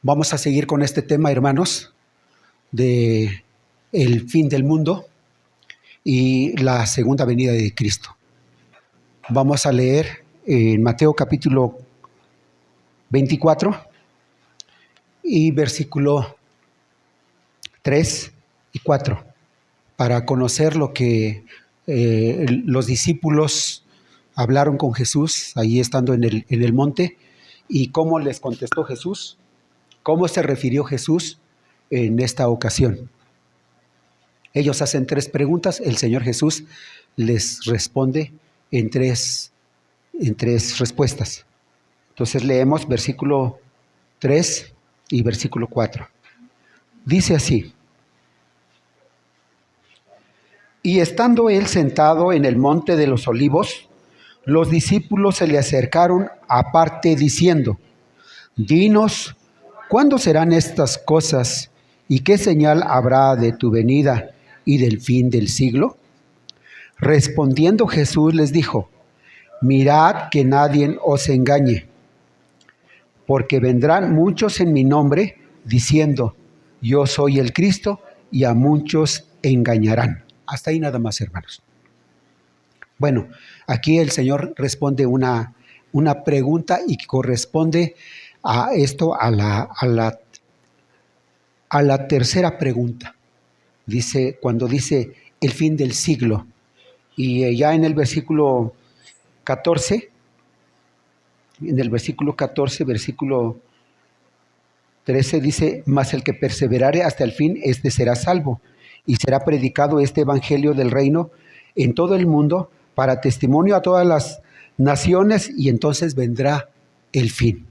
Vamos a seguir con este tema, hermanos, de el fin del mundo y la segunda venida de Cristo. Vamos a leer en Mateo capítulo 24 y versículo 3 y 4, para conocer lo que los discípulos hablaron con Jesús, ahí estando en el monte, y cómo les contestó Jesús, cómo se refirió Jesús en esta ocasión. Ellos hacen 3 preguntas, el Señor Jesús les responde en tres respuestas. Entonces leemos versículo 3 y versículo 4. Dice así: y estando él sentado en el monte de los olivos, los discípulos se le acercaron aparte diciendo: dinos, ¿cuándo serán estas cosas? ¿Y qué señal habrá de tu venida y del fin del siglo? Respondiendo Jesús les dijo: mirad que nadie os engañe, porque vendrán muchos en mi nombre diciendo: yo soy el Cristo, y a muchos engañarán. Hasta ahí nada más, hermanos. Bueno, aquí el Señor responde una pregunta y corresponde a esto, a la tercera pregunta. Dice, cuando dice el fin del siglo, y ya en el versículo 14, versículo 13 dice: mas el que perseverare hasta el fin, este será salvo, y será predicado este evangelio del reino en todo el mundo para testimonio a todas las naciones, y entonces vendrá el fin.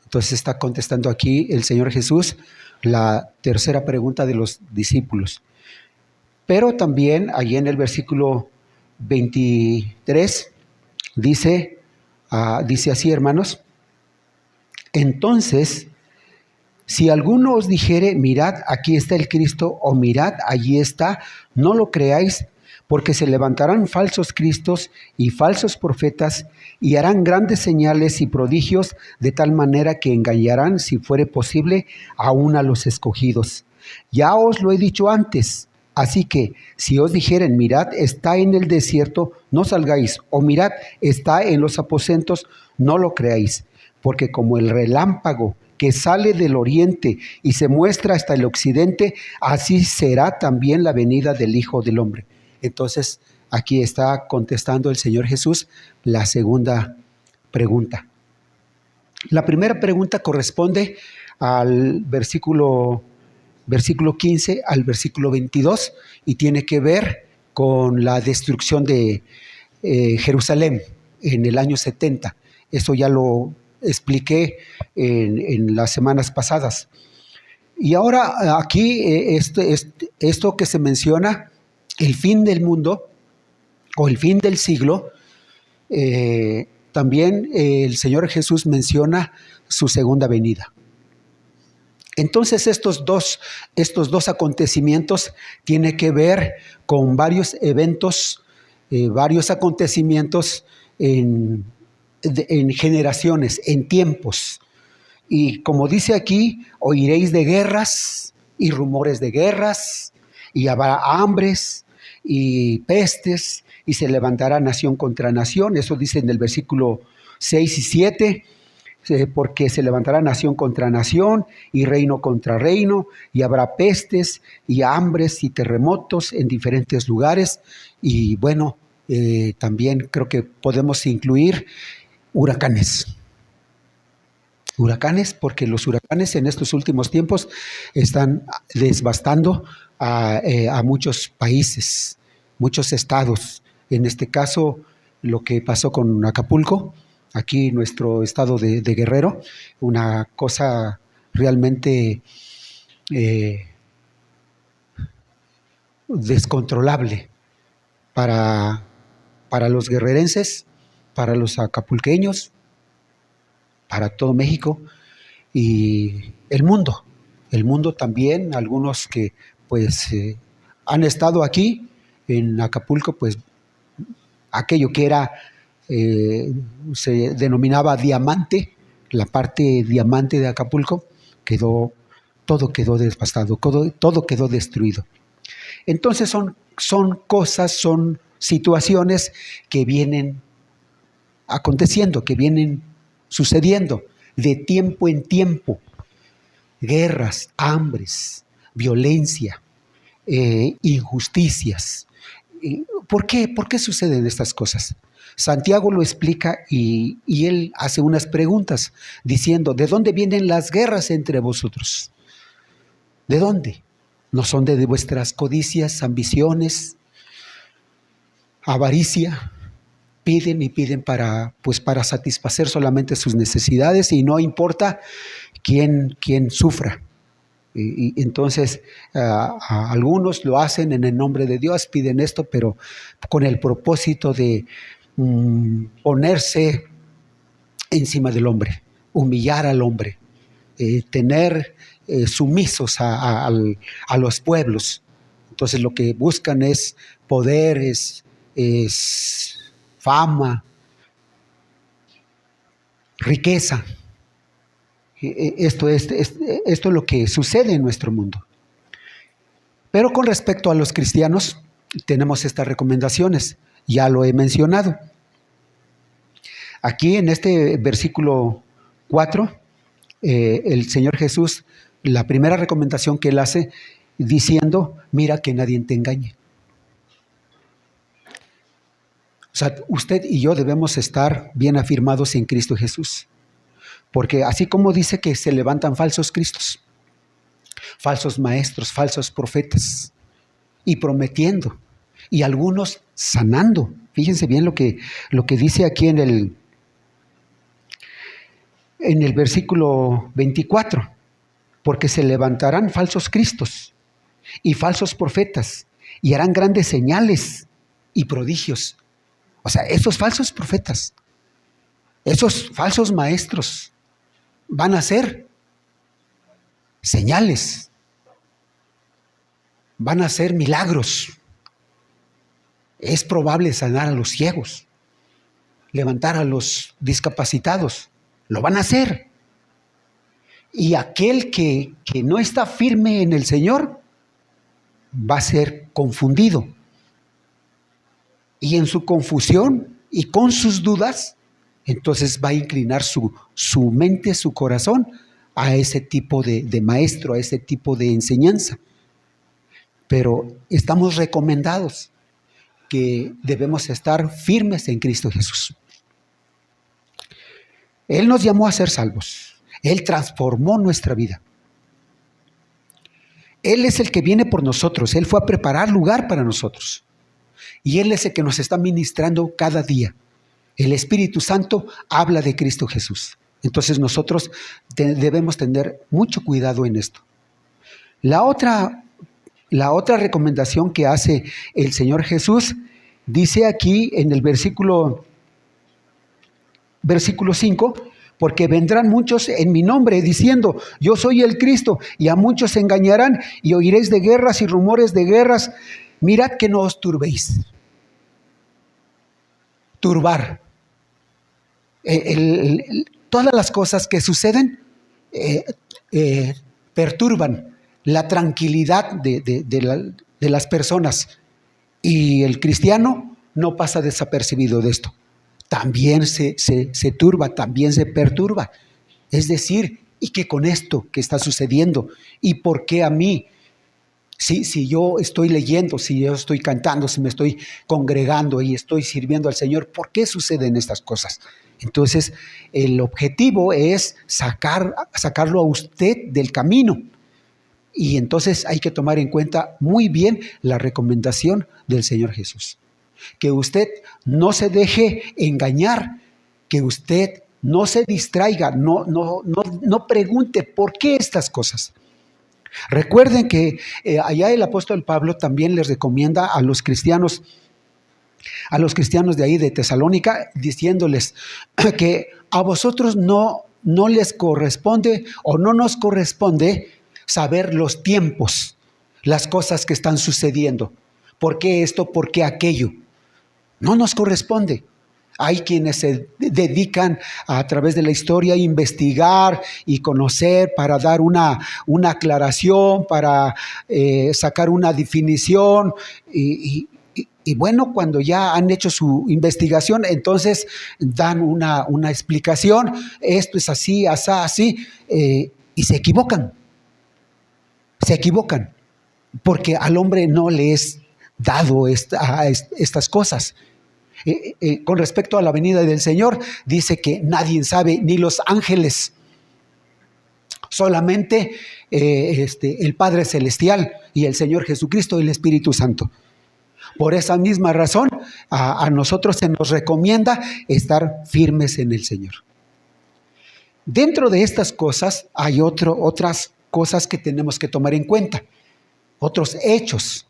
Entonces está contestando aquí el Señor Jesús la tercera pregunta de los discípulos. Pero también allí en el versículo 23 dice así, hermanos: entonces, si alguno os dijere, mirad, aquí está el Cristo, o mirad, allí está, no lo creáis, porque se levantarán falsos cristos y falsos profetas, y harán grandes señales y prodigios, de tal manera que engañarán, si fuere posible, aún a los escogidos. Ya os lo he dicho antes. Así que, si os dijeren, mirad, está en el desierto, no salgáis, o mirad, está en los aposentos, no lo creáis, porque como el relámpago que sale del oriente y se muestra hasta el occidente, así será también la venida del Hijo del Hombre. Entonces, aquí está contestando el Señor Jesús la segunda pregunta. La primera pregunta corresponde al versículo 15 al versículo 22 y tiene que ver con la destrucción de Jerusalén en el año 70. Eso ya lo expliqué en las semanas pasadas. Y ahora aquí esto que se menciona, el fin del mundo o el fin del siglo, también el Señor Jesús menciona su segunda venida. Entonces estos dos acontecimientos tienen que ver con varios eventos, varios acontecimientos en generaciones, en tiempos. Y como dice aquí, oiréis de guerras y rumores de guerras, y habrá hambres y pestes, y se levantará nación contra nación. Eso dice en el versículo 6 y 7. Porque se levantará nación contra nación y reino contra reino, y habrá pestes y hambres y terremotos en diferentes lugares. Y bueno, también creo que podemos incluir huracanes. Huracanes, porque los huracanes en estos últimos tiempos están devastando a muchos países, muchos estados. En este caso, lo que pasó con Acapulco, aquí nuestro estado de Guerrero, una cosa realmente descontrolable para los guerrerenses, para los acapulqueños, para todo México y el mundo también. Algunos que pues han estado aquí en Acapulco, pues aquello que era se denominaba diamante, la parte diamante de Acapulco, todo quedó devastado, todo quedó destruido. Entonces son cosas, son situaciones que vienen aconteciendo, que vienen sucediendo de tiempo en tiempo. Guerras, hambres, violencia, injusticias. ¿Por qué? ¿Por qué suceden estas cosas? Santiago lo explica y él hace unas preguntas diciendo, ¿de dónde vienen las guerras entre vosotros? ¿De dónde? ¿No son de vuestras codicias, ambiciones, avaricia? Piden y piden para satisfacer solamente sus necesidades y no importa quién sufra. Y entonces algunos lo hacen en el nombre de Dios, piden esto, pero con el propósito de ponerse encima del hombre, humillar al hombre, tener sumisos a los pueblos. Entonces lo que buscan es poder, es fama, riqueza. Esto es lo que sucede en nuestro mundo. Pero con respecto a los cristianos, tenemos estas recomendaciones, ya lo he mencionado. Aquí en este versículo 4, el Señor Jesús, la primera recomendación que Él hace, diciendo, mira que nadie te engañe. O sea, usted y yo debemos estar bien afirmados en Cristo Jesús. Porque así como dice que se levantan falsos cristos, falsos maestros, falsos profetas, y prometiendo, y algunos sanando. Fíjense bien lo que dice aquí en el versículo 24, porque se levantarán falsos cristos y falsos profetas, y harán grandes señales y prodigios. O sea, esos falsos profetas, esos falsos maestros, van a hacer señales, van a hacer milagros. Es probable sanar a los ciegos, levantar a los discapacitados, lo van a hacer. Y aquel que no está firme en el Señor va a ser confundido. Y en su confusión y con sus dudas, entonces va a inclinar su mente, su corazón a ese tipo de maestro, a ese tipo de enseñanza. Pero estamos recomendados que debemos estar firmes en Cristo Jesús. Él nos llamó a ser salvos. Él transformó nuestra vida. Él es el que viene por nosotros. Él fue a preparar lugar para nosotros. Y Él es el que nos está ministrando cada día. El Espíritu Santo habla de Cristo Jesús. Entonces nosotros debemos tener mucho cuidado en esto. La otra recomendación que hace el Señor Jesús, dice aquí en el versículo 5, porque vendrán muchos en mi nombre diciendo, yo soy el Cristo, y a muchos se engañarán, y oiréis de guerras y rumores de guerras. Mirad que no os turbéis. Turbar. Todas las cosas que suceden perturban la tranquilidad de las personas. Y el cristiano no pasa desapercibido de esto. También se turba, también se perturba. Es decir, ¿y qué con esto que está sucediendo? ¿Y por qué a mí? Si yo estoy leyendo, si yo estoy cantando, si me estoy congregando y estoy sirviendo al Señor, ¿por qué suceden estas cosas? Entonces, el objetivo es sacarlo a usted del camino. Y entonces hay que tomar en cuenta muy bien la recomendación del Señor Jesús. Que usted no se deje engañar, que usted no se distraiga, no pregunte por qué estas cosas. Recuerden que allá el apóstol Pablo también les recomienda a los cristianos de ahí de Tesalónica, diciéndoles que a vosotros no les corresponde o no nos corresponde saber los tiempos, las cosas que están sucediendo. ¿Por qué esto? ¿Por qué aquello? No nos corresponde. Hay quienes se dedican a través de la historia a investigar y conocer para dar una aclaración, para sacar una definición. Y bueno, cuando ya han hecho su investigación, entonces dan una explicación. Esto es así, así, y se equivocan. Se equivocan. Porque al hombre no le es dado estas cosas. Con respecto a la venida del Señor, dice que nadie sabe, ni los ángeles, solamente el Padre Celestial y el Señor Jesucristo y el Espíritu Santo. Por esa misma razón, a nosotros se nos recomienda estar firmes en el Señor. Dentro de estas cosas hay otras cosas que tenemos que tomar en cuenta, otros hechos.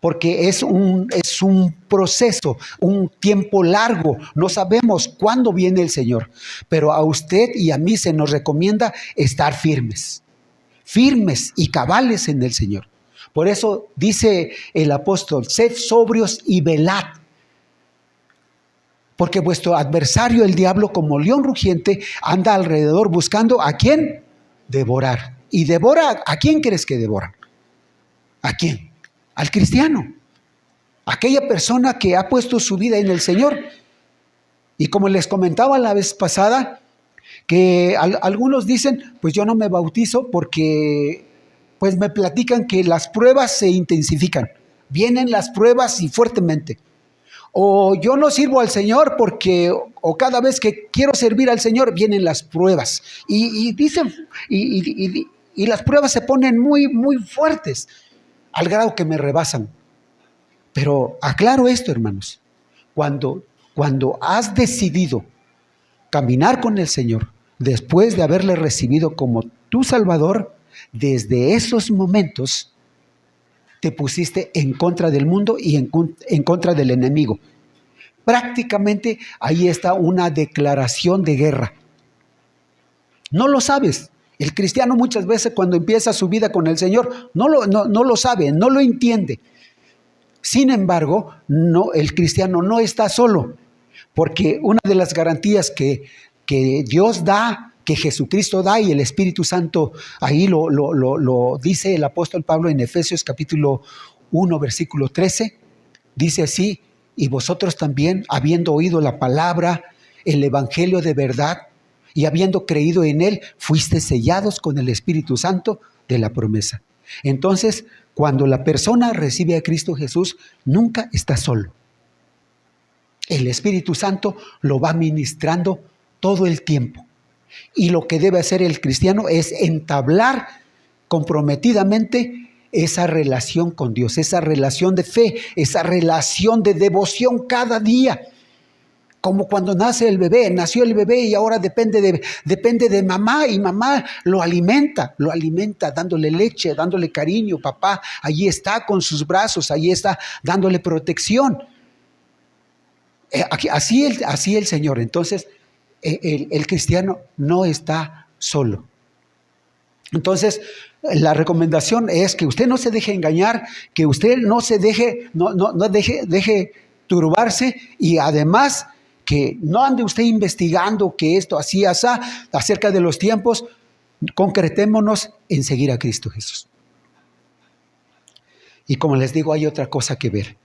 Porque es un proceso, un tiempo largo. No sabemos cuándo viene el Señor, pero a usted y a mí se nos recomienda estar firmes y cabales en el Señor. Por eso dice el apóstol, sed sobrios y velad, porque vuestro adversario, el diablo, como león rugiente, anda alrededor buscando a quién devorar. ¿Y devora a quién crees que devora? ¿A quién? Al cristiano, aquella persona que ha puesto su vida en el Señor. Y como les comentaba la vez pasada, que algunos dicen, pues yo no me bautizo porque pues me platican que las pruebas se intensifican, vienen las pruebas y fuertemente. O yo no sirvo al Señor porque, o cada vez que quiero servir al Señor, vienen las pruebas. Y dicen, y las pruebas se ponen muy, muy fuertes, al grado que me rebasan. Pero aclaro esto, hermanos, cuando has decidido caminar con el Señor, después de haberle recibido como tu Salvador, desde esos momentos te pusiste en contra del mundo y en contra del enemigo. Prácticamente ahí está una declaración de guerra. No lo sabes. El cristiano muchas veces cuando empieza su vida con el Señor no lo sabe, no lo entiende. Sin embargo, el cristiano no está solo, porque una de las garantías que Dios da, que Jesucristo da y el Espíritu Santo, ahí lo dice el apóstol Pablo en Efesios capítulo 1, versículo 13, dice así, y vosotros también, habiendo oído la palabra, el evangelio de verdad, y habiendo creído en él, fuiste sellados con el Espíritu Santo de la promesa. Entonces, cuando la persona recibe a Cristo Jesús, nunca está solo. El Espíritu Santo lo va ministrando todo el tiempo. Y lo que debe hacer el cristiano es entablar comprometidamente esa relación con Dios, esa relación de fe, esa relación de devoción cada día. Como cuando nació el bebé y ahora depende de mamá, y mamá lo alimenta dándole leche, dándole cariño. Papá allí está con sus brazos, allí está dándole protección. Así el Señor. Entonces el cristiano no está solo. Entonces la recomendación es que usted no se deje engañar, que usted no se deje turbarse, y además que no ande usted investigando que esto así, asá, acerca de los tiempos. Concretémonos en seguir a Cristo Jesús. Y como les digo, hay otra cosa que ver.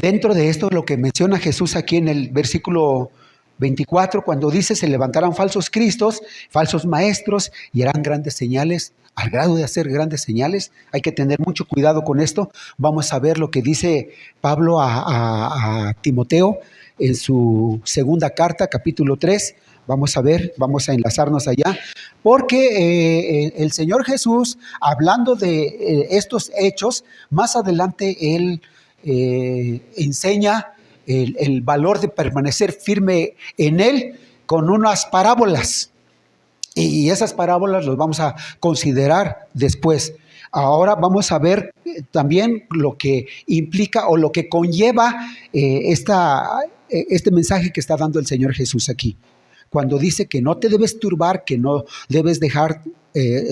Dentro de esto, lo que menciona Jesús aquí en el versículo 24, cuando dice, se levantarán falsos cristos, falsos maestros, y harán grandes señales. Al grado de hacer grandes señales, hay que tener mucho cuidado con esto. Vamos a ver lo que dice Pablo a Timoteo en su segunda carta, capítulo 3. Vamos a ver, vamos a enlazarnos allá, porque el Señor Jesús, hablando de estos hechos, más adelante Él enseña el valor de permanecer firme en Él con unas parábolas. Y esas parábolas las vamos a considerar después. Ahora vamos a ver también lo que implica o lo que conlleva este mensaje que está dando el Señor Jesús aquí. Cuando dice que no te debes turbar, que no debes dejar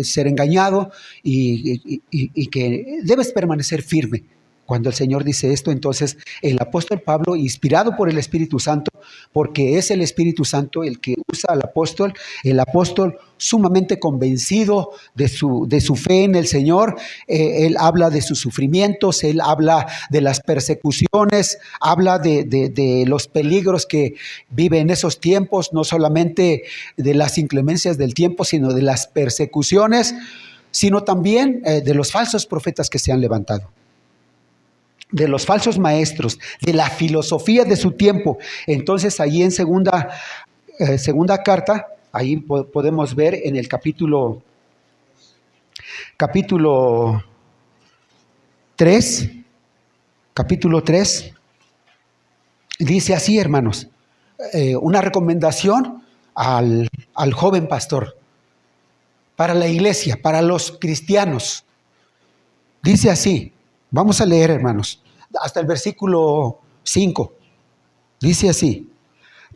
ser engañado y que debes permanecer firme Cuando el Señor dice esto, entonces el apóstol Pablo, inspirado por el Espíritu Santo, porque es el Espíritu Santo el que usa al apóstol, el apóstol sumamente convencido de su fe en el Señor, él habla de sus sufrimientos, él habla de las persecuciones, habla de los peligros que vive en esos tiempos, no solamente de las inclemencias del tiempo, sino de las persecuciones, sino también de los falsos profetas que se han levantado, de los falsos maestros, de la filosofía de su tiempo. Entonces ahí en segunda carta, ahí podemos ver en el capítulo 3, dice así, hermanos, una recomendación al joven pastor, para la iglesia, para los cristianos. Dice así, vamos a leer, hermanos, hasta el versículo 5. Dice así: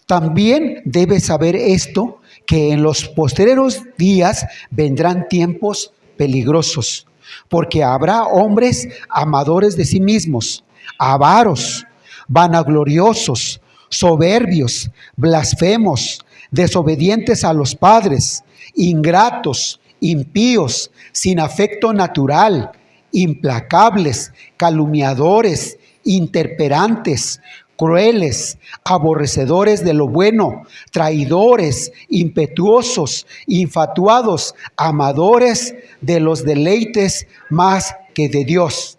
también debes saber esto, que en los postreros días vendrán tiempos peligrosos, porque habrá hombres amadores de sí mismos, avaros, vanagloriosos, soberbios, blasfemos, desobedientes a los padres, ingratos, impíos, sin afecto natural, implacables, calumniadores, intemperantes, crueles, aborrecedores de lo bueno, traidores, impetuosos, infatuados, amadores de los deleites más que de Dios,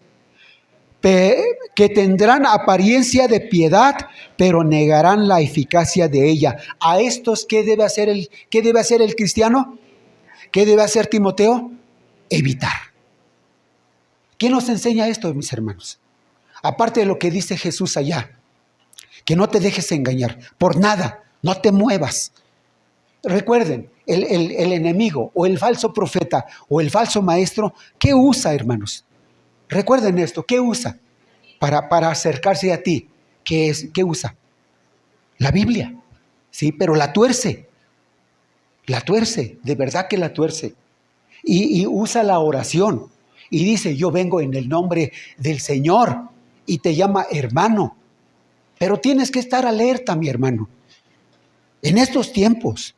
que tendrán apariencia de piedad, pero negarán la eficacia de ella. A estos, ¿qué debe hacer el cristiano? ¿Qué debe hacer Timoteo? Evitar. ¿Quién nos enseña esto, mis hermanos? Aparte de lo que dice Jesús allá, que no te dejes engañar por nada, no te muevas. Recuerden, el enemigo o el falso profeta o el falso maestro, ¿qué usa, hermanos? Recuerden esto, ¿qué usa para acercarse a ti? ¿Qué usa? La Biblia, sí, pero la tuerce, de verdad que la tuerce. Y usa la oración y dice: yo vengo en el nombre del Señor, y te llama hermano. Pero tienes que estar alerta, mi hermano. En estos tiempos,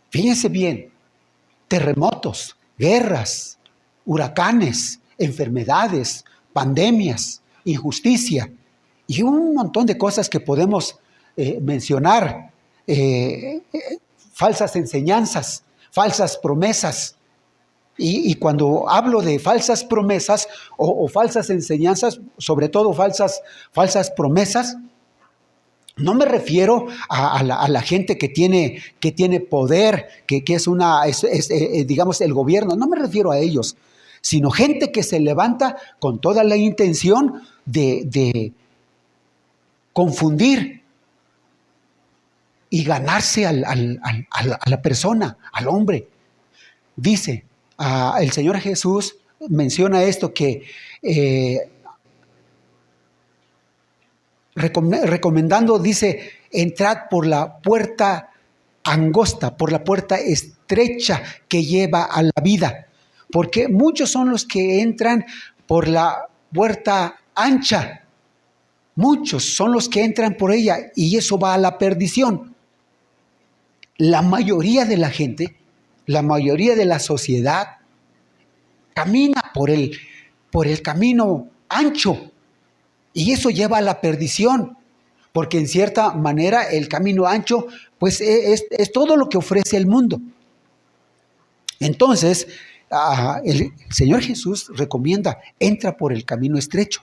fíjense bien, terremotos, guerras, huracanes, enfermedades, pandemias, injusticia y un montón de cosas que podemos mencionar, falsas enseñanzas, falsas promesas. Y cuando hablo de falsas promesas o falsas enseñanzas, sobre todo falsas promesas, no me refiero a la gente que tiene poder, que es digamos, el gobierno. No me refiero a ellos, sino gente que se levanta con toda la intención de confundir y ganarse a la persona, al hombre. Dice, el Señor Jesús menciona esto, que recomendando, dice: entrad por la puerta angosta, por la puerta estrecha que lleva a la vida, porque muchos son los que entran por la puerta ancha, muchos son los que entran por ella, y eso va a la perdición. La mayoría de la gente, la mayoría de la sociedad camina por el camino ancho, y eso lleva a la perdición, porque en cierta manera el camino ancho pues es todo lo que ofrece el mundo. Entonces el Señor Jesús recomienda: entra por el camino estrecho,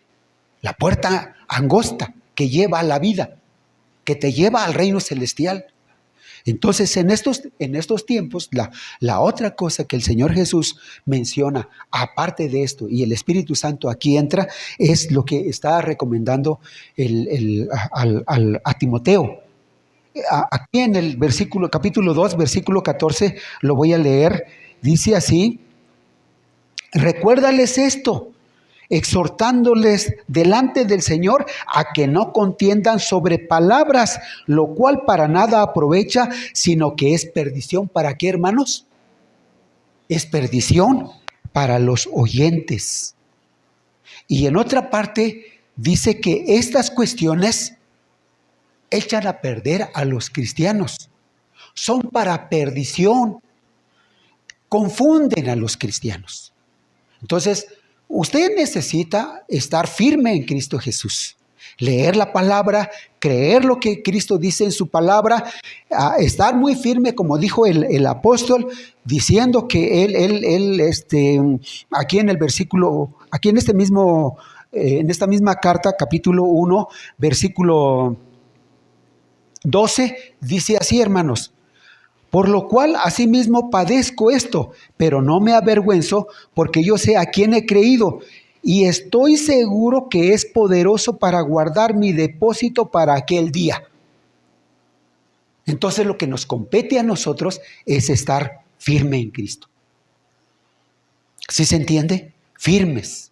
la puerta angosta que lleva a la vida, que te lleva al reino celestial. Entonces, en estos tiempos, la otra cosa que el Señor Jesús menciona, aparte de esto, y el Espíritu Santo aquí entra, es lo que está recomendando a Timoteo. Aquí en el capítulo 2, versículo 14, lo voy a leer. Dice así: recuérdales esto, exhortándoles delante del Señor a que no contiendan sobre palabras, lo cual para nada aprovecha, sino que es perdición. ¿Para qué, hermanos? Es perdición para los oyentes. Y en otra parte dice que estas cuestiones echan a perder a los cristianos. Son para perdición. Confunden a los cristianos. Entonces, usted necesita estar firme en Cristo Jesús. Leer la palabra, creer lo que Cristo dice en su palabra, estar muy firme, como dijo el apóstol, diciendo que él, aquí en el versículo, aquí en en esta misma carta, capítulo 1, versículo 12, dice así, hermanos: por lo cual asimismo padezco esto, pero no me avergüenzo, porque yo sé a quién he creído, y estoy seguro que es poderoso para guardar mi depósito para aquel día. Entonces lo que nos compete a nosotros es estar firme en Cristo. ¿Sí se entiende? Firmes.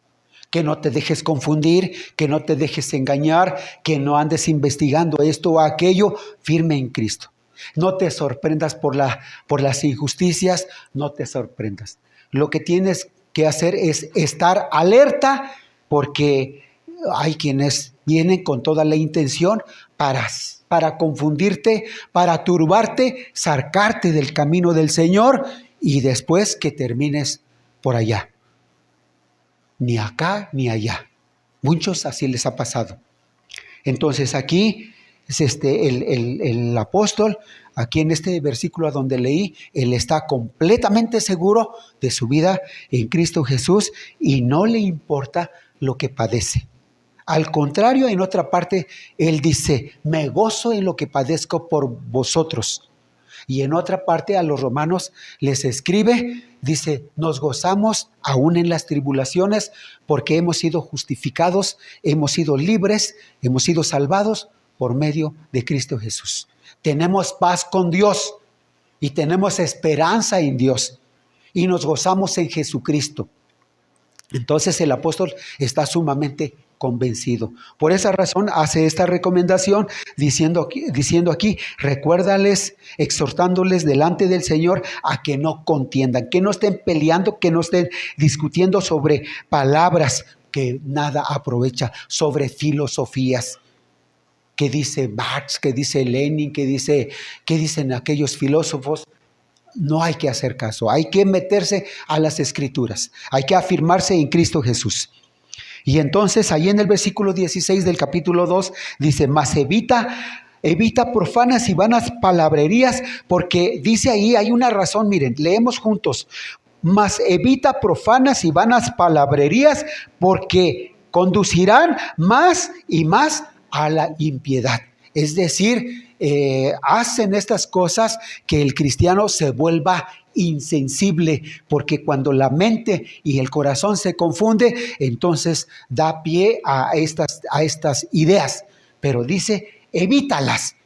Que no te dejes confundir, que no te dejes engañar, que no andes investigando esto o aquello, firme en Cristo. No te sorprendas por las injusticias, no te sorprendas. Lo que tienes que hacer es estar alerta, porque hay quienes vienen con toda la intención para confundirte, para turbarte, sacarte del camino del Señor y después que termines por allá. Ni acá ni allá. Muchos así les ha pasado. Entonces aquí es el apóstol, aquí en este versículo a donde leí, él está completamente seguro de su vida en Cristo Jesús y no le importa lo que padece. Al contrario, en otra parte, él dice: me gozo en lo que padezco por vosotros. Y en otra parte a los romanos les escribe, dice: nos gozamos aún en las tribulaciones, porque hemos sido justificados, hemos sido libres, hemos sido salvados por medio de Cristo Jesús. Tenemos paz con Dios y tenemos esperanza en Dios y nos gozamos en Jesucristo. Entonces el apóstol está sumamente convencido. Por esa razón hace esta recomendación diciendo aquí, recuérdales, exhortándoles delante del Señor a que no contiendan, que no estén peleando, que no estén discutiendo sobre palabras que nada aprovecha, sobre filosofías. ¿Qué dice Marx? ¿Qué dice Lenin? ¿Qué dicen aquellos filósofos? No hay que hacer caso, hay que meterse a las Escrituras, hay que afirmarse en Cristo Jesús. Y entonces ahí en el versículo 16 del capítulo 2 dice: mas evita profanas y vanas palabrerías, porque dice ahí, hay una razón, miren, leemos juntos: mas evita profanas y vanas palabrerías, porque conducirán más y más a la impiedad. Es decir, hacen estas cosas que el cristiano se vuelva insensible, porque cuando la mente y el corazón se confunde, entonces da pie a estas ideas. Pero dice: evítalas,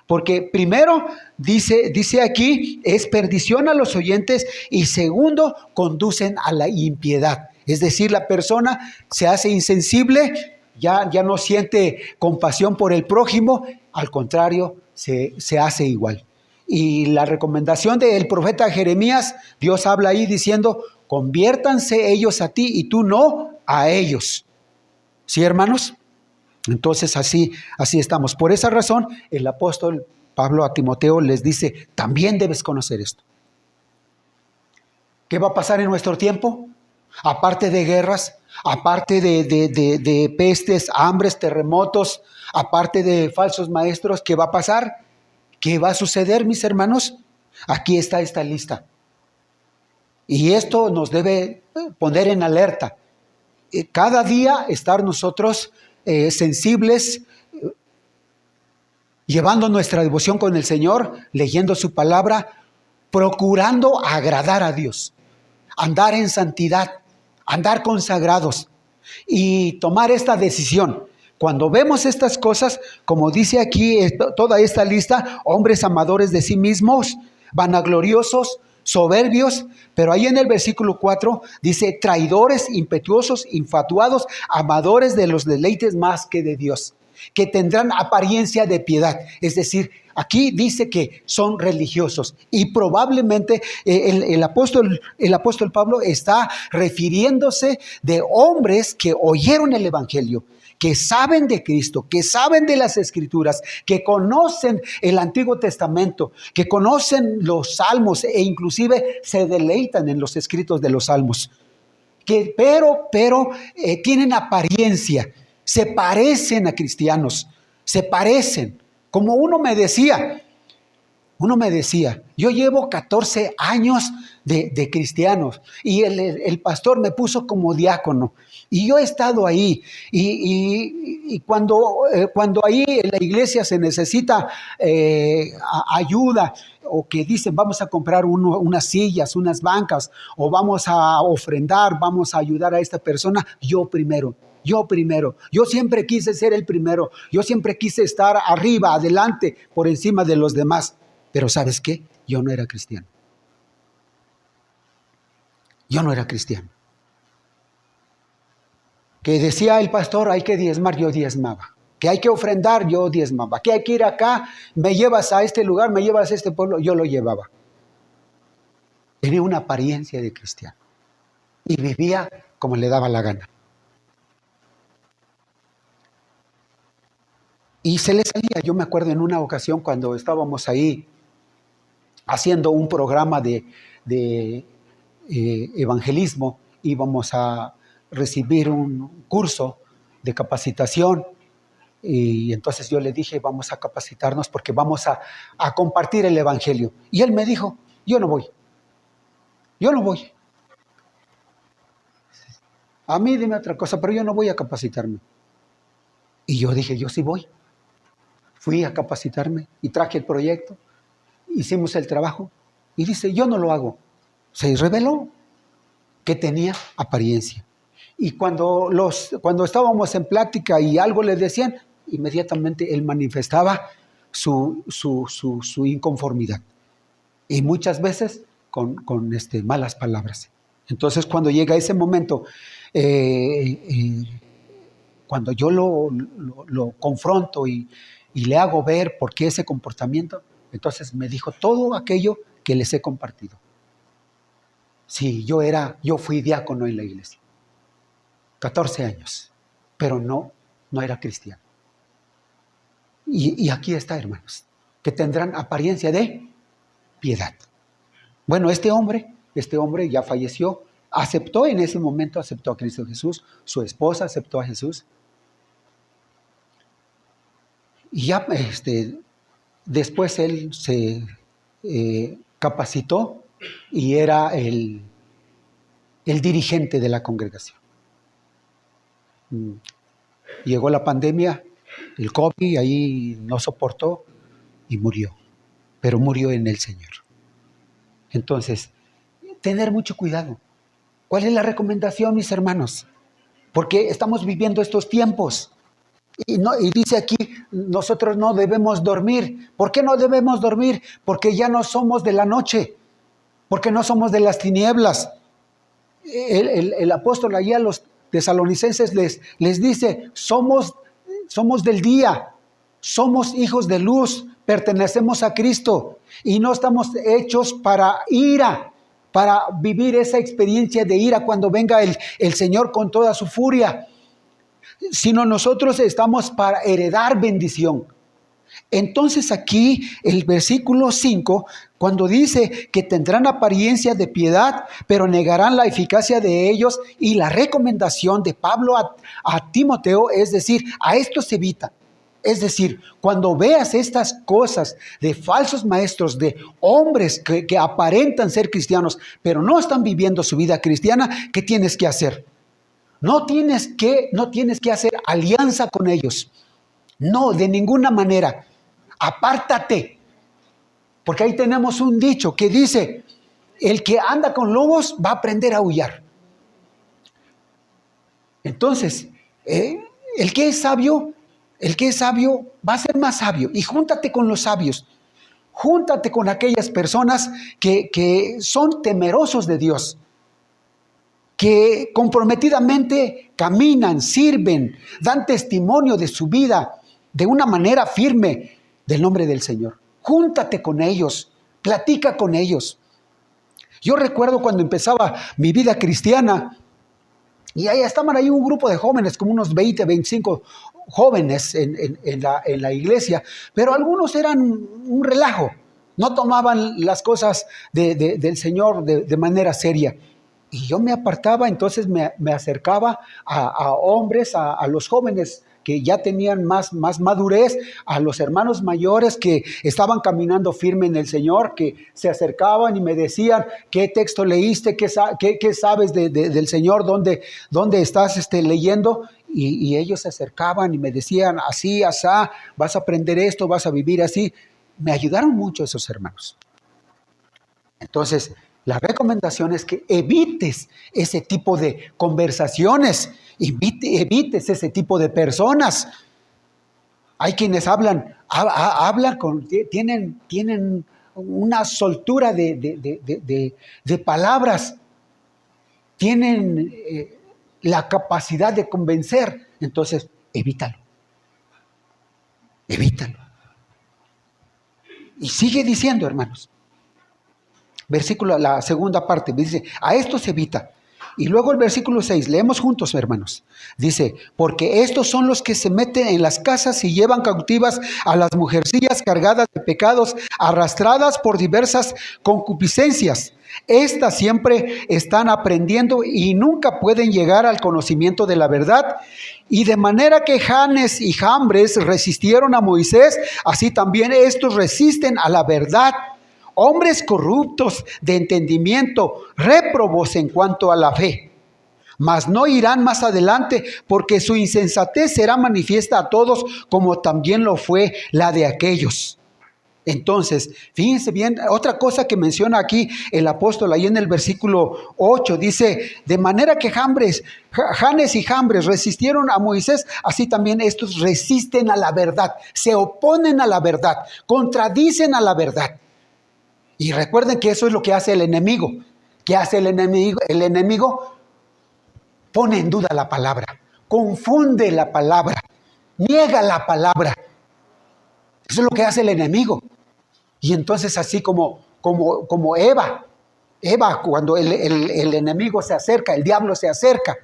porque primero dice aquí, es perdición a los oyentes, y segundo, conducen a la impiedad. Es decir, la persona se hace insensible, ya no siente compasión por el prójimo, al contrario, se hace igual. Y la recomendación del profeta Jeremías, Dios habla ahí diciendo: conviértanse ellos a ti y tú no a ellos. ¿Sí, hermanos? Entonces así estamos. Por esa razón, el apóstol Pablo a Timoteo les dice: también debes conocer esto. ¿Qué va a pasar en nuestro tiempo? Aparte de guerras, aparte de pestes, hambres, terremotos, aparte de falsos maestros, ¿qué va a pasar? ¿Qué va a suceder, mis hermanos? Aquí está esta lista. Y esto nos debe poner en alerta. Cada día estar nosotros sensibles, llevando nuestra devoción con el Señor, leyendo su palabra, procurando agradar a Dios, andar en santidad, andar consagrados y tomar esta decisión. Cuando vemos estas cosas, como dice aquí toda esta lista: hombres amadores de sí mismos, vanagloriosos, soberbios, pero ahí en el versículo 4 dice: traidores, impetuosos, infatuados, amadores de los deleites más que de Dios. que tendrán apariencia de piedad. Es decir, aquí dice que son religiosos y probablemente el apóstol Pablo está refiriéndose de hombres que oyeron el Evangelio, que saben de Cristo, que saben de las Escrituras, que conocen el Antiguo Testamento, que conocen los salmos e inclusive se deleitan en los escritos de los salmos. Pero tienen apariencia, se parecen a cristianos, se parecen. Como uno me decía, yo llevo 14 años de cristianos y el pastor me puso como diácono y yo he estado ahí y cuando ahí en la iglesia se necesita ayuda o que dicen vamos a comprar unas sillas, unas bancas o vamos a ofrendar, vamos a ayudar a esta persona, yo primero, yo siempre quise ser el primero, yo siempre quise estar arriba, adelante, por encima de los demás. Pero ¿sabes qué? Yo no era cristiano. Que decía el pastor, hay que diezmar, yo diezmaba. Que hay que ofrendar, yo diezmaba. Que hay que ir acá, me llevas a este lugar, me llevas a este pueblo, yo lo llevaba. Tenía una apariencia de cristiano. Y vivía como le daba la gana. Y se le salía, yo me acuerdo en una ocasión cuando estábamos ahí haciendo un programa de evangelismo, íbamos a recibir un curso de capacitación y entonces yo le dije, vamos a capacitarnos porque vamos a compartir el evangelio. Y él me dijo, yo no voy. A mí dime otra cosa, pero yo no voy a capacitarme. Y yo dije, yo sí voy. Fui a capacitarme y traje el proyecto. Hicimos el trabajo y dice, yo no lo hago. Se reveló que tenía apariencia. Y cuando estábamos en plática y algo le decían, inmediatamente él manifestaba su inconformidad. Y muchas veces con malas palabras. Entonces cuando llega ese momento, cuando yo lo confronto y le hago ver por qué ese comportamiento, entonces me dijo todo aquello que les he compartido. Sí, yo fui diácono en la iglesia, 14 años, pero no era cristiano. Y aquí está, hermanos, que tendrán apariencia de piedad. Bueno, este hombre ya falleció, aceptó en ese momento, aceptó a Cristo Jesús, su esposa aceptó a Jesús. Y ya después él se capacitó y era el dirigente de la congregación. Llegó la pandemia, el COVID, ahí no soportó y murió, pero murió en el Señor. Entonces, tener mucho cuidado. ¿Cuál es la recomendación, mis hermanos? Porque estamos viviendo estos tiempos. Y dice aquí, nosotros no debemos dormir. ¿Por qué no debemos dormir? Porque ya no somos de la noche, porque no somos de las tinieblas. El apóstol allá a los tesalonicenses les dice, somos del día, somos hijos de luz, pertenecemos a Cristo y no estamos hechos para ira, para vivir esa experiencia de ira cuando venga el Señor con toda su furia, sino nosotros estamos para heredar bendición. Entonces aquí el versículo 5, cuando dice que tendrán apariencia de piedad, pero negarán la eficacia de ellos, y la recomendación de Pablo a Timoteo, es decir, a estos evita. Es decir, cuando veas estas cosas de falsos maestros, de hombres que aparentan ser cristianos, pero no están viviendo su vida cristiana, ¿qué tienes que hacer? No tienes que hacer alianza con ellos. No, de ninguna manera. Apártate. Porque ahí tenemos un dicho que dice, el que anda con lobos va a aprender a aullar. Entonces, el que es sabio va a ser más sabio. Y júntate con los sabios. Júntate con aquellas personas que son temerosos de Dios, que comprometidamente caminan, sirven, dan testimonio de su vida de una manera firme del nombre del Señor. Júntate con ellos, platica con ellos. Yo recuerdo cuando empezaba mi vida cristiana, y ahí estaban ahí un grupo de jóvenes, como unos 20, 25 jóvenes en la iglesia, pero algunos eran un relajo, no tomaban las cosas del Señor de manera seria. Y yo me apartaba, entonces me acercaba a hombres, a los jóvenes que ya tenían más madurez, a los hermanos mayores que estaban caminando firme en el Señor, que se acercaban y me decían, ¿qué texto leíste? ¿Qué sabes del Señor? ¿Dónde estás leyendo? Y ellos se acercaban y me decían, así, asá, vas a aprender esto, vas a vivir así. Me ayudaron mucho esos hermanos. Entonces, la recomendación es que evites ese tipo de conversaciones, evites ese tipo de personas. Hay quienes hablan tienen una soltura de palabras, tienen la capacidad de convencer. Entonces, evítalo. Y sigue diciendo, hermanos. Versículo, la segunda parte, dice, a esto se evita. Y luego el versículo 6, leemos juntos, hermanos. Dice, porque estos son los que se meten en las casas y llevan cautivas a las mujercillas cargadas de pecados, arrastradas por diversas concupiscencias. Estas siempre están aprendiendo y nunca pueden llegar al conocimiento de la verdad. Y de manera que Janes y Jambres resistieron a Moisés, así también estos resisten a la verdad. Hombres corruptos de entendimiento, réprobos en cuanto a la fe. Mas no irán más adelante, porque su insensatez será manifiesta a todos, como también lo fue la de aquellos. Entonces, fíjense bien, otra cosa que menciona aquí el apóstol, ahí en el versículo 8, dice, de manera que Janes y Jambres resistieron a Moisés, así también estos resisten a la verdad, se oponen a la verdad, contradicen a la verdad. Y recuerden que eso es lo que hace el enemigo. ¿Qué hace el enemigo? El enemigo pone en duda la palabra, confunde la palabra, niega la palabra. Eso es lo que hace el enemigo. Y entonces así como Eva, cuando el enemigo se acerca, el diablo se acerca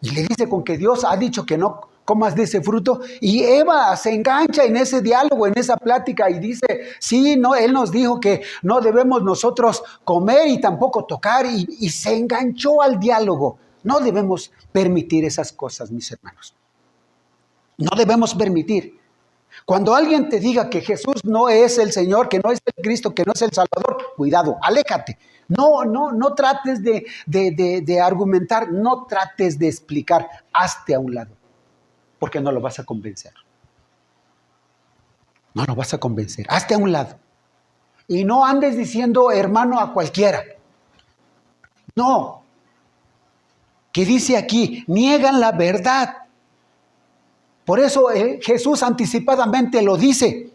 y le dice con que Dios ha dicho que no comas de ese fruto, y Eva se engancha en ese diálogo, en esa plática, y dice, sí, no, él nos dijo que no debemos nosotros comer y tampoco tocar, y se enganchó al diálogo. No debemos permitir esas cosas, mis hermanos. No debemos permitir. Cuando alguien te diga que Jesús no es el Señor, que no es el Cristo, que no es el Salvador, cuidado, aléjate. No trates de argumentar, no trates de explicar, hazte a un lado. Porque no lo vas a convencer. No lo vas a convencer. Hazte a un lado. Y no andes diciendo hermano a cualquiera. No. Que dice aquí, niegan la verdad. Por eso Jesús anticipadamente lo dice.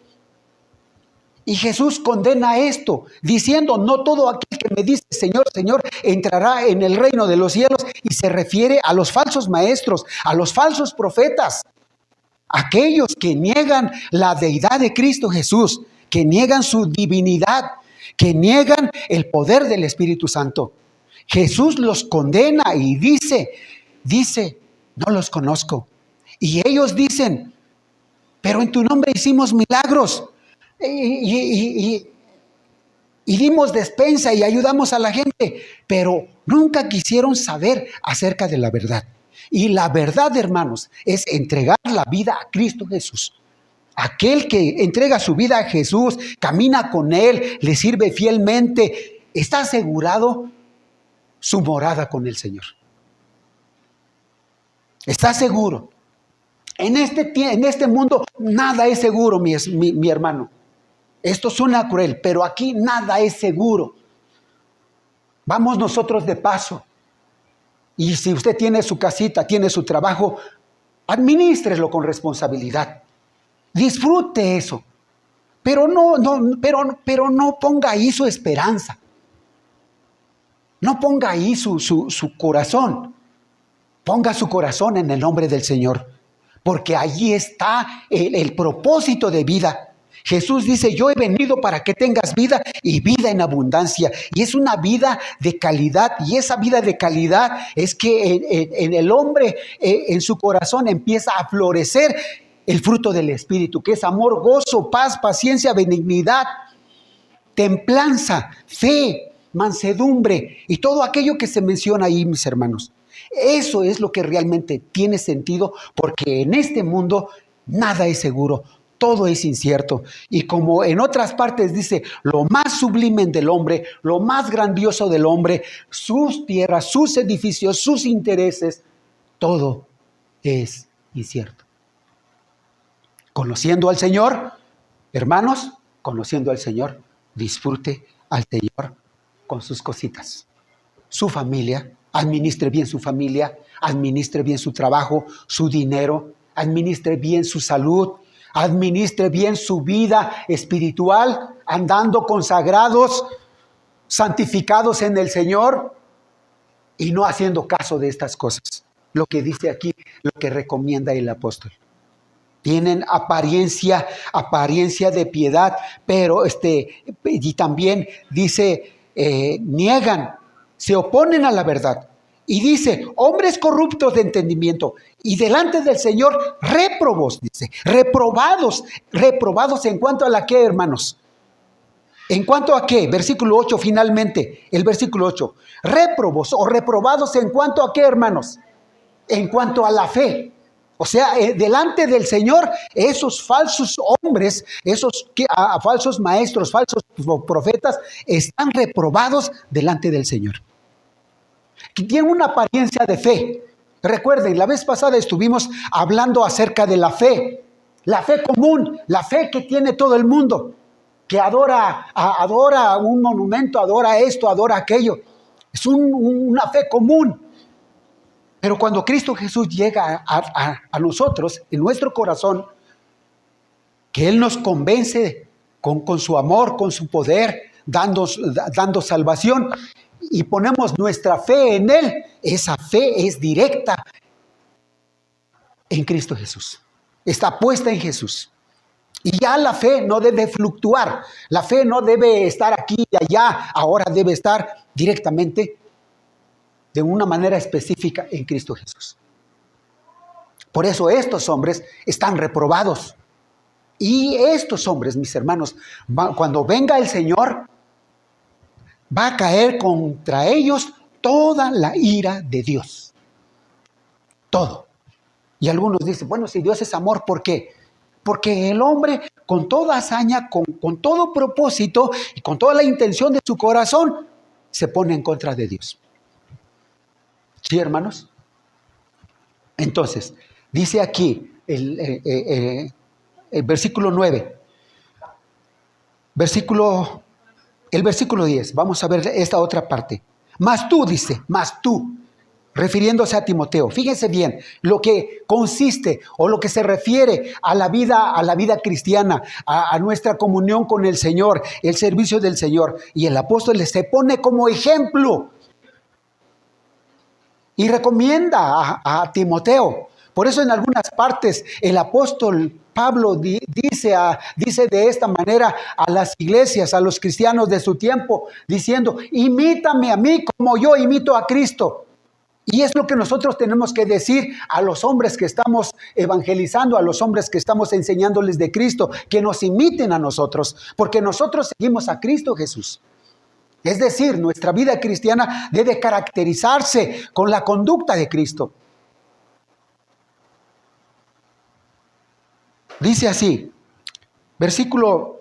Y Jesús condena esto, diciendo, no todo aquel que me dice Señor, Señor, entrará en el reino de los cielos. Y se refiere a los falsos maestros, a los falsos profetas. Aquellos que niegan la deidad de Cristo Jesús, que niegan su divinidad, que niegan el poder del Espíritu Santo. Jesús los condena y dice, no los conozco. Y ellos dicen, pero en tu nombre hicimos milagros y dimos despensa y ayudamos a la gente, pero nunca quisieron saber acerca de la verdad. Y la verdad, hermanos, es entregar la vida a Cristo Jesús. Aquel que entrega su vida a Jesús, camina con Él, le sirve fielmente, está asegurado su morada con el Señor. Está seguro. En este mundo nada es seguro, mi hermano. Esto suena cruel, pero aquí nada es seguro. Vamos nosotros de paso. Y si usted tiene su casita, tiene su trabajo, administrelo con responsabilidad. Disfrute eso. Pero no ponga ahí su esperanza. No ponga ahí su corazón. Ponga su corazón en el nombre del Señor. porque allí está el propósito de vida. Jesús dice, yo he venido para que tengas vida y vida en abundancia. Y es una vida de calidad. Y esa vida de calidad es que en el hombre, en su corazón, empieza a florecer el fruto del Espíritu, que es amor, gozo, paz, paciencia, benignidad, templanza, fe, mansedumbre y todo aquello que se menciona ahí, mis hermanos. Eso es lo que realmente tiene sentido, porque en este mundo nada es seguro. Todo es incierto. Y como en otras partes dice, lo más sublime del hombre, lo más grandioso del hombre, sus tierras, sus edificios, sus intereses, todo es incierto. Conociendo al Señor, hermanos, conociendo al Señor, disfrute al Señor con sus cositas. Su familia, administre bien su familia, administre bien su trabajo, su dinero, administre bien su salud, administre bien su vida espiritual, andando consagrados, santificados en el Señor y no haciendo caso de estas cosas. Lo que dice aquí, lo que recomienda el apóstol. Tienen apariencia de piedad, pero y también dice, niegan, se oponen a la verdad. Y dice, hombres corruptos de entendimiento, y delante del Señor, réprobos, dice, reprobados en cuanto a la qué, hermanos. ¿En cuanto a qué? Versículo 8, finalmente, el versículo 8. Réprobos o reprobados en cuanto a qué, hermanos. En cuanto a la fe. O sea, delante del Señor, esos falsos hombres, esos falsos maestros, falsos profetas, están reprobados delante del Señor. Que tienen una apariencia de fe. Recuerden, la vez pasada estuvimos hablando acerca de la fe común, la fe que tiene todo el mundo, que adora un monumento, adora esto, adora aquello. Es una fe común. Pero cuando Cristo Jesús llega a nosotros, en nuestro corazón, que Él nos convence con su amor, con su poder, dando salvación, y ponemos nuestra fe en Él, esa fe es directa en Cristo Jesús. Está puesta en Jesús. Y ya la fe no debe fluctuar. La fe no debe estar aquí y allá. Ahora debe estar directamente de una manera específica en Cristo Jesús. Por eso estos hombres están reprobados. Y estos hombres, mis hermanos, cuando venga el Señor, va a caer contra ellos toda la ira de Dios. Todo. Y algunos dicen, bueno, si Dios es amor, ¿por qué? Porque el hombre con toda hazaña, con todo propósito y con toda la intención de su corazón, se pone en contra de Dios. ¿Sí, hermanos? Entonces, dice aquí el versículo 9, el versículo 10, vamos a ver esta otra parte. Mas tú, dice, mas tú, refiriéndose a Timoteo. Fíjense bien lo que consiste o lo que se refiere a la vida cristiana, a nuestra comunión con el Señor, el servicio del Señor. Y el apóstol se pone como ejemplo y recomienda a Timoteo. Por eso en algunas partes el apóstol Pablo dice de esta manera a las iglesias, a los cristianos de su tiempo, diciendo, imítame a mí como yo imito a Cristo. Y es lo que nosotros tenemos que decir a los hombres que estamos evangelizando, a los hombres que estamos enseñándoles de Cristo, que nos imiten a nosotros, porque nosotros seguimos a Cristo Jesús. Es decir, nuestra vida cristiana debe caracterizarse con la conducta de Cristo. Dice así, versículo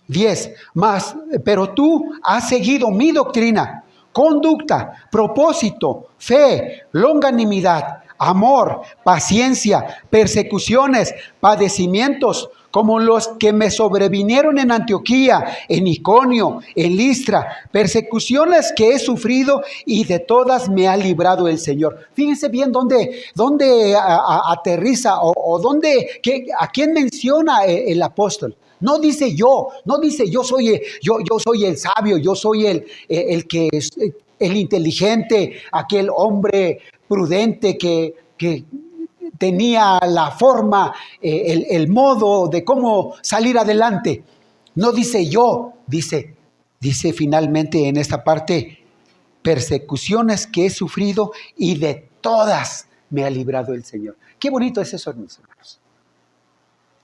10, pero tú has seguido mi doctrina, conducta, propósito, fe, longanimidad, amor, paciencia, persecuciones, padecimientos, como los que me sobrevinieron en Antioquía, en Iconio, en Listra, persecuciones que he sufrido y de todas me ha librado el Señor. Fíjense bien dónde aterriza o a quién menciona el apóstol. No dice yo soy el sabio, yo soy el que es el inteligente, aquel hombre prudente que tenía la forma, el modo de cómo salir adelante. No dice yo, dice finalmente en esta parte, persecuciones que he sufrido y de todas me ha librado el Señor. Qué bonito es eso, mis hermanos.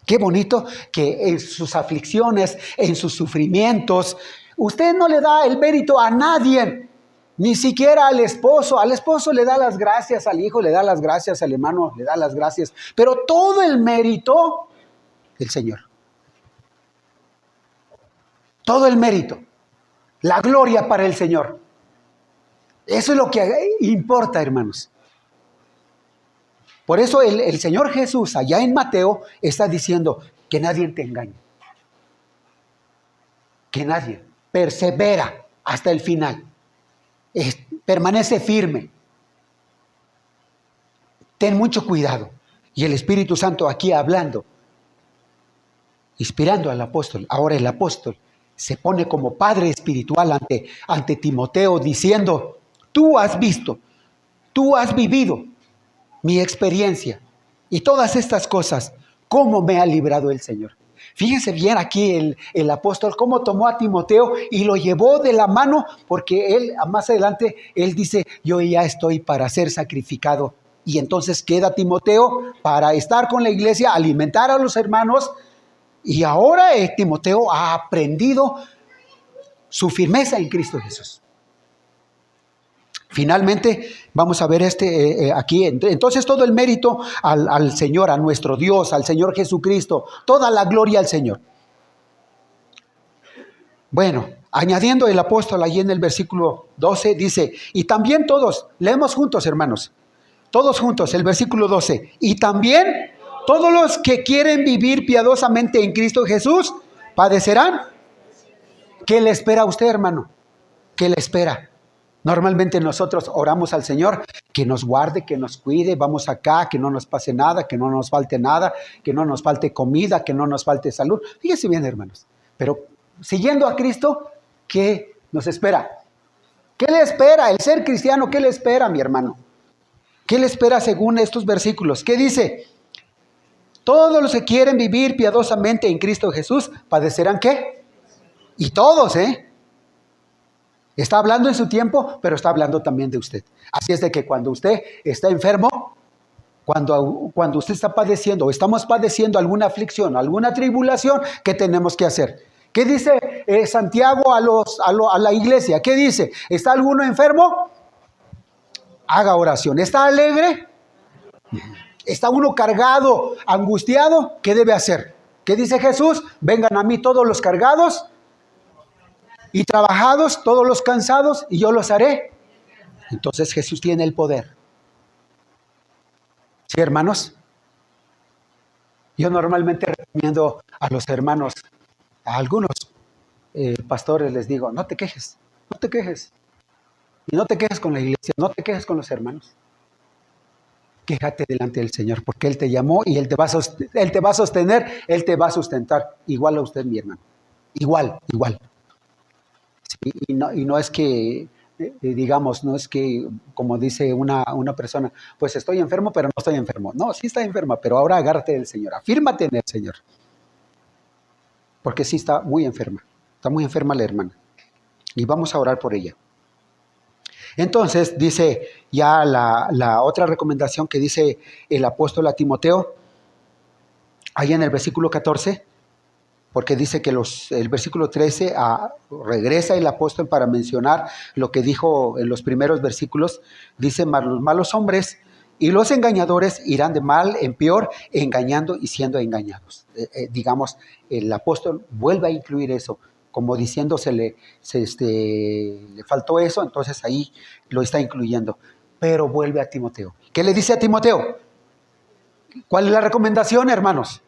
Qué bonito que en sus aflicciones, en sus sufrimientos, usted no le da el mérito a nadie, ni siquiera al esposo. Al esposo le da las gracias, al hijo le da las gracias, al hermano le da las gracias, pero todo el mérito del Señor. Todo el mérito, la gloria para el Señor. Eso es lo que importa, hermanos. Por eso el Señor Jesús allá en Mateo está diciendo que nadie te engañe. Que nadie persevera hasta el final. Permanece firme. Ten mucho cuidado. Y el Espíritu Santo aquí hablando, inspirando al apóstol. Ahora el apóstol se pone como padre espiritual ante Timoteo diciendo, tú has visto, tú has vivido mi experiencia y todas estas cosas, cómo me ha librado el Señor. Fíjense bien aquí el apóstol cómo tomó a Timoteo y lo llevó de la mano, porque él más adelante, él dice, yo ya estoy para ser sacrificado. Y entonces queda Timoteo para estar con la iglesia, alimentar a los hermanos. Y ahora Timoteo ha aprendido su firmeza en Cristo Jesús. Finalmente, vamos a ver aquí. Entonces, todo el mérito al Señor, a nuestro Dios, al Señor Jesucristo. Toda la gloria al Señor. Bueno, añadiendo el apóstol allí en el versículo 12, dice, y también todos, leemos juntos, hermanos. Todos juntos, el versículo 12. Y también todos los que quieren vivir piadosamente en Cristo Jesús, padecerán. ¿Qué le espera a usted, hermano? ¿Qué le espera? Normalmente nosotros oramos al Señor que nos guarde, que nos cuide, vamos acá, que no nos pase nada, que no nos falte nada, que no nos falte comida, que no nos falte salud. Fíjense bien, hermanos. Pero siguiendo a Cristo, ¿qué nos espera? ¿Qué le espera? El ser cristiano, ¿qué le espera, mi hermano? ¿Qué le espera según estos versículos? ¿Qué dice? Todos los que quieren vivir piadosamente en Cristo Jesús, ¿padecerán qué? Y todos, Está hablando en su tiempo, pero está hablando también de usted. Así es de que cuando usted está enfermo, cuando usted está padeciendo o estamos padeciendo alguna aflicción, alguna tribulación, ¿qué tenemos que hacer? ¿Qué dice Santiago a la iglesia? ¿Qué dice? ¿Está alguno enfermo? Haga oración. ¿Está alegre? ¿Está uno cargado, angustiado? ¿Qué debe hacer? ¿Qué dice Jesús? Vengan a mí todos los cargados y trabajados, todos los cansados, y yo los haré. Entonces Jesús tiene el poder. ¿Sí, hermanos? Yo normalmente recomiendo a los hermanos, a algunos pastores les digo, no te quejes, no te quejes. Y no te quejes con la iglesia, no te quejes con los hermanos. Quéjate delante del Señor, porque Él te llamó y Él te va a sostener, Él te va a sustentar. Igual a usted, mi hermano. Igual. Sí, y no es que, digamos, no es que, como dice una persona, pues estoy enfermo, pero no estoy enfermo. No, sí está enferma, pero ahora agárrate del Señor, afírmate en el Señor. Porque sí está muy enferma la hermana. Y vamos a orar por ella. Entonces dice ya la otra recomendación que dice el apóstol a Timoteo, ahí en el versículo 14, porque dice que el versículo 13 regresa el apóstol para mencionar lo que dijo en los primeros versículos. Dice, mas los malos hombres y los engañadores irán de mal en peor, engañando y siendo engañados. Digamos, el apóstol vuelve a incluir eso, como diciéndose le faltó eso, entonces ahí lo está incluyendo. Pero vuelve a Timoteo. ¿Qué le dice a Timoteo? ¿Cuál es la recomendación, hermanos?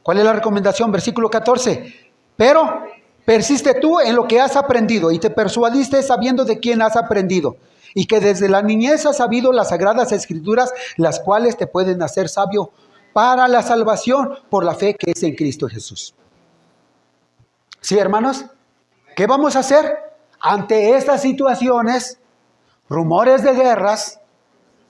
¿Cuál es la recomendación? Versículo 14. Pero persiste tú en lo que has aprendido y te persuadiste sabiendo de quién has aprendido y que desde la niñez has sabido las sagradas escrituras, las cuales te pueden hacer sabio para la salvación por la fe que es en Cristo Jesús. ¿Sí, hermanos? ¿Qué vamos a hacer ante estas situaciones? Rumores de guerras,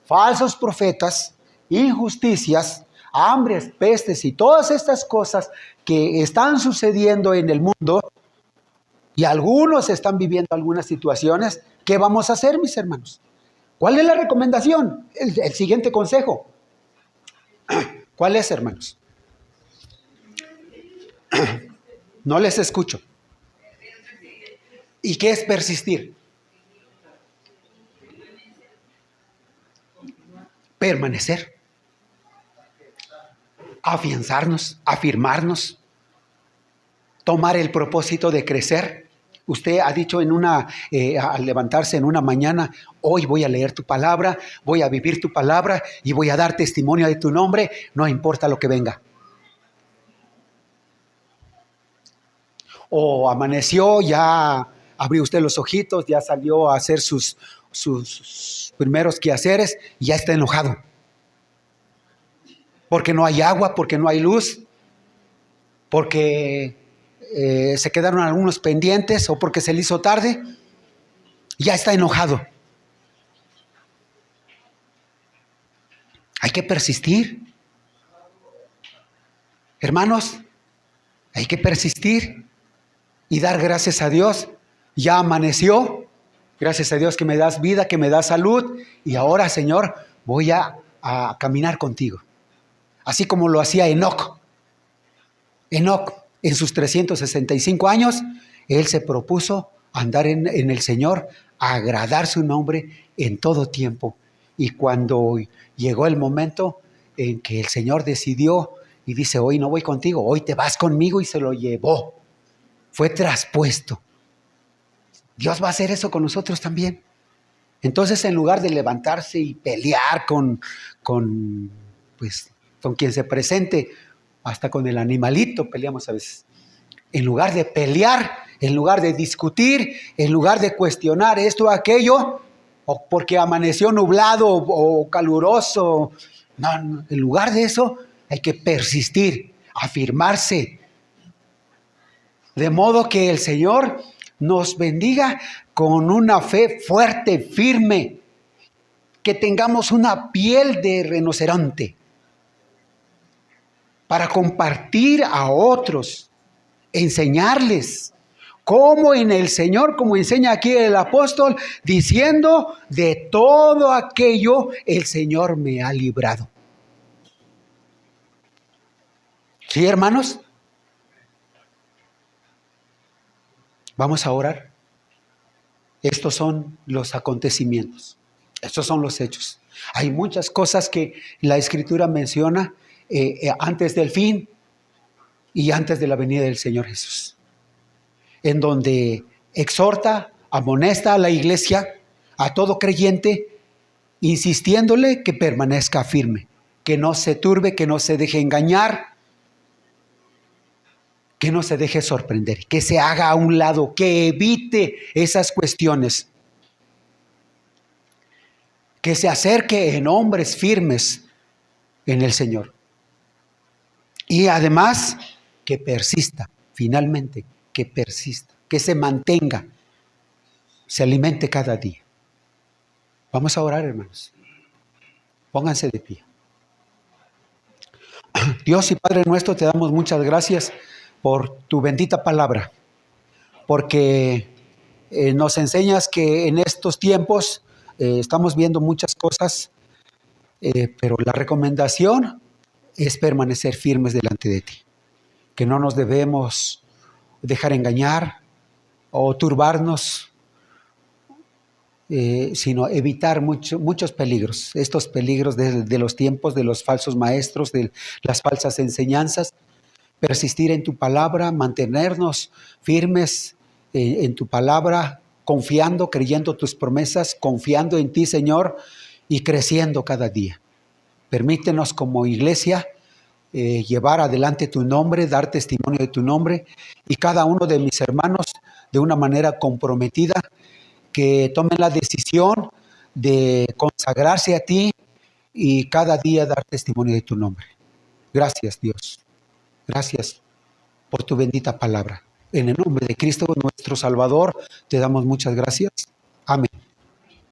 falsos profetas, injusticias, hambres, pestes y todas estas cosas que están sucediendo en el mundo, y algunos están viviendo algunas situaciones, ¿qué vamos a hacer, mis hermanos? ¿Cuál es la recomendación? El siguiente consejo. ¿Cuál es, hermanos? No les escucho. ¿Y qué es persistir? Permanecer, afianzarnos, afirmarnos, tomar el propósito de crecer. Usted ha dicho al levantarse en una mañana, hoy voy a leer tu palabra, voy a vivir tu palabra y voy a dar testimonio de tu nombre, no importa lo que venga. O amaneció, ya abrió usted los ojitos, ya salió a hacer sus primeros quehaceres y ya está enojado. Porque no hay agua, porque no hay luz, porque se quedaron algunos pendientes o porque se le hizo tarde, ya está enojado. Hay que persistir. Hermanos, hay que persistir y dar gracias a Dios. Ya amaneció, gracias a Dios que me das vida, que me das salud, y ahora, Señor, voy a caminar contigo. Así como lo hacía Enoc. Enoc, en sus 365 años, él se propuso andar en el Señor, agradar su nombre en todo tiempo. Y cuando llegó el momento en que el Señor decidió y dice, hoy no voy contigo, hoy te vas conmigo, y se lo llevó. Fue traspuesto. Dios va a hacer eso con nosotros también. Entonces, en lugar de levantarse y pelear con quien se presente, hasta con el animalito peleamos a veces. En lugar de pelear, en lugar de discutir, en lugar de cuestionar esto o aquello, o porque amaneció nublado o caluroso, no, en lugar de eso hay que persistir, afirmarse, de modo que el Señor nos bendiga con una fe fuerte, firme, que tengamos una piel de rinoceronte para compartir a otros, enseñarles cómo en el Señor, como enseña aquí el apóstol, diciendo, de todo aquello el Señor me ha librado. ¿Sí, hermanos? Vamos a orar. Estos son los acontecimientos. Estos son los hechos. Hay muchas cosas que la Escritura menciona antes del fin y antes de la venida del Señor Jesús, en donde exhorta, amonesta a la iglesia, a todo creyente, insistiéndole que permanezca firme, que no se turbe, que no se deje engañar, que no se deje sorprender, que se haga a un lado, que evite esas cuestiones, que se acerque en hombres firmes en el Señor. Y además, que persista, finalmente, que persista, que se mantenga, se alimente cada día. Vamos a orar, hermanos. Pónganse de pie. Dios y Padre nuestro, te damos muchas gracias por tu bendita palabra, porque nos enseñas que en estos tiempos estamos viendo muchas cosas, pero la recomendación es permanecer firmes delante de ti, que no nos debemos dejar engañar o turbarnos, sino evitar muchos peligros, estos peligros de los tiempos, de los falsos maestros, de las falsas enseñanzas. Persistir en tu palabra, mantenernos firmes en tu palabra, confiando, creyendo tus promesas, confiando en ti, Señor, y creciendo cada día. Permítenos como iglesia llevar adelante tu nombre, dar testimonio de tu nombre, y cada uno de mis hermanos de una manera comprometida, que tomen la decisión de consagrarse a ti y cada día dar testimonio de tu nombre. Gracias, Dios. Gracias por tu bendita palabra. En el nombre de Cristo, nuestro Salvador, te damos muchas gracias. Amén.